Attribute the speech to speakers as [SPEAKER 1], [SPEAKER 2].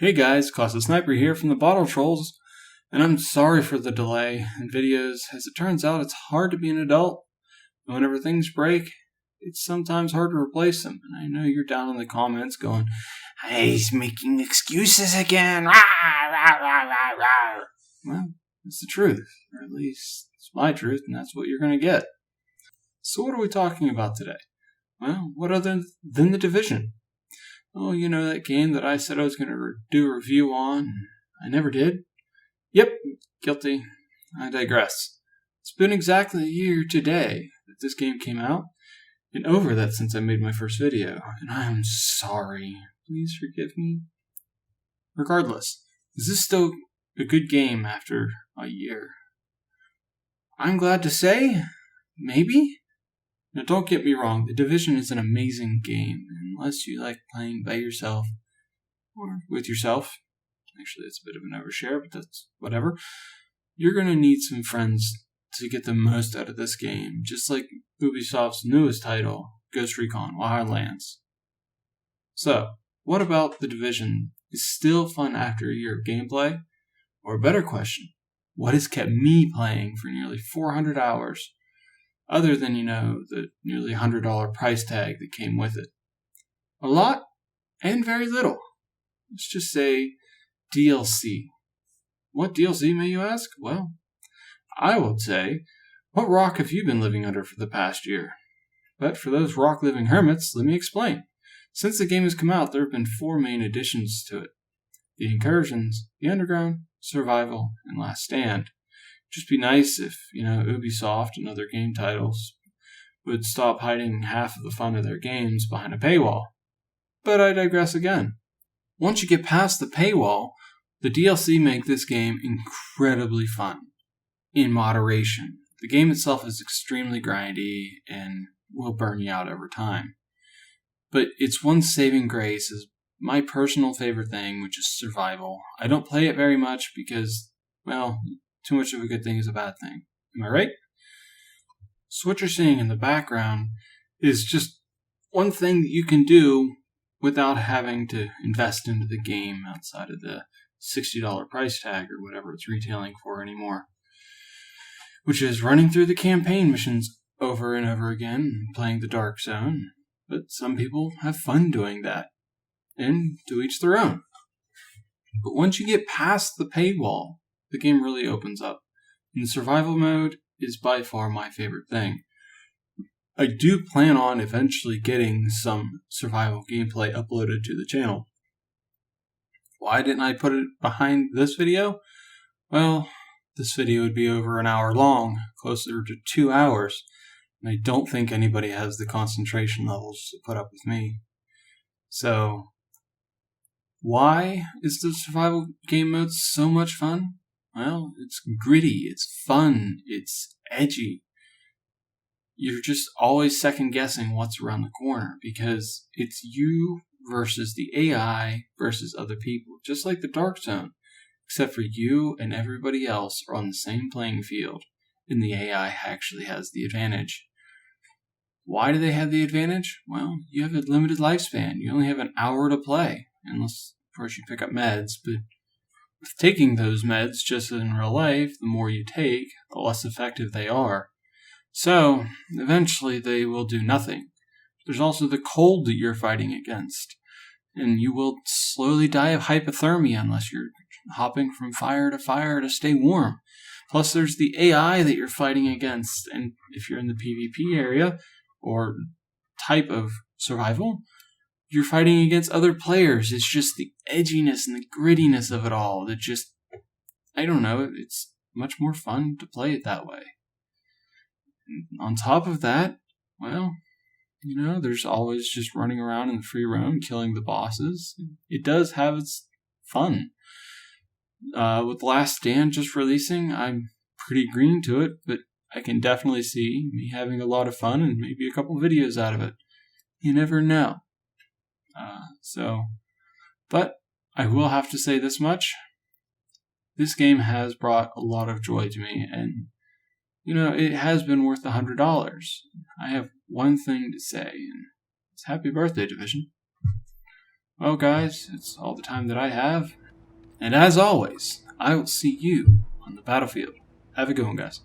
[SPEAKER 1] Hey guys, Classic Sniper here from the Bottle Trolls, and I'm sorry for the delay in videos. As it turns out, it's hard to be an adult, and whenever things break, it's sometimes hard to replace them. And I know you're down in the comments going, "Hey, he's making excuses again." Rah, rah, rah, rah, rah. Well, it's the truth, or at least it's my truth, and that's what you're going to get. So what are we talking about today? Well, what other than The Division? Oh, you know that game that I said I was going to do a review on? I never did? Yep, guilty. I digress. It's been exactly a year today that this game came out, and over that since I made my first video, and I'm sorry. Please forgive me. Regardless, is this still a good game after a year? I'm glad to say, maybe? Now don't get me wrong, The Division is an amazing game, unless you like playing by yourself, or with yourself. Actually, it's a bit of an overshare, but that's whatever. You're going to need some friends to get the most out of this game, just like Ubisoft's newest title, Ghost Recon Wildlands. So, what about The Division is still fun after a year of gameplay? Or a better question, what has kept me playing for nearly 400 hours? Other than, the nearly $100 price tag that came with it. A lot and very little. Let's just say DLC. What DLC, may you ask? Well, I would say, what rock have you been living under for the past year? But for those rock-living hermits, let me explain. Since the game has come out, there have been 4 main additions to it. The Incursions, the Underground, Survival, and Last Stand. Just be nice if, Ubisoft and other game titles would stop hiding half of the fun of their games behind a paywall. But I digress again. Once you get past the paywall, the DLC make this game incredibly fun. In moderation. The game itself is extremely grindy and will burn you out over time. But its one saving grace is my personal favorite thing, which is survival. I don't play it very much because, too much of a good thing is a bad thing. Am I right? So what you're seeing in the background is just one thing that you can do without having to invest into the game outside of the $60 price tag or whatever it's retailing for anymore. Which is running through the campaign missions over and over again and playing the Dark Zone. But some people have fun doing that. And to each their own. But once you get past the paywall, the game really opens up. And the survival mode is by far my favorite thing. I do plan on eventually getting some survival gameplay uploaded to the channel. Why didn't I put it behind this video? Well, this video would be over an hour long, closer to 2 hours, and I don't think anybody has the concentration levels to put up with me. So, why is the survival game mode so much fun? Well, it's gritty, it's fun, it's edgy. You're just always second guessing what's around the corner because it's you versus the AI versus other people, just like the Dark Zone, except for you and everybody else are on the same playing field, and the AI actually has the advantage. Why do they have the advantage? Well, you have a limited lifespan. You only have an hour to play, unless, of course, you pick up meds, but with taking those meds, just as in real life, the more you take, the less effective they are. So, eventually they will do nothing. There's also the cold that you're fighting against, and you will slowly die of hypothermia unless you're hopping from fire to stay warm. Plus there's the AI that you're fighting against, and if you're in the PvP area, or type of survival, you're fighting against other players. It's just the edginess and the grittiness of it all that just, I don't know, it's much more fun to play it that way. And on top of that, there's always just running around in the free roam, killing the bosses. It does have its fun. With Last Stand just releasing, I'm pretty green to it, but I can definitely see me having a lot of fun and maybe a couple videos out of it. You never know. But I will have to say this much. This game has brought a lot of joy to me, and, it has been worth $100. I have one thing to say, and it's happy birthday, Division. Well, guys, it's all the time that I have. And as always, I will see you on the battlefield. Have a good one, guys.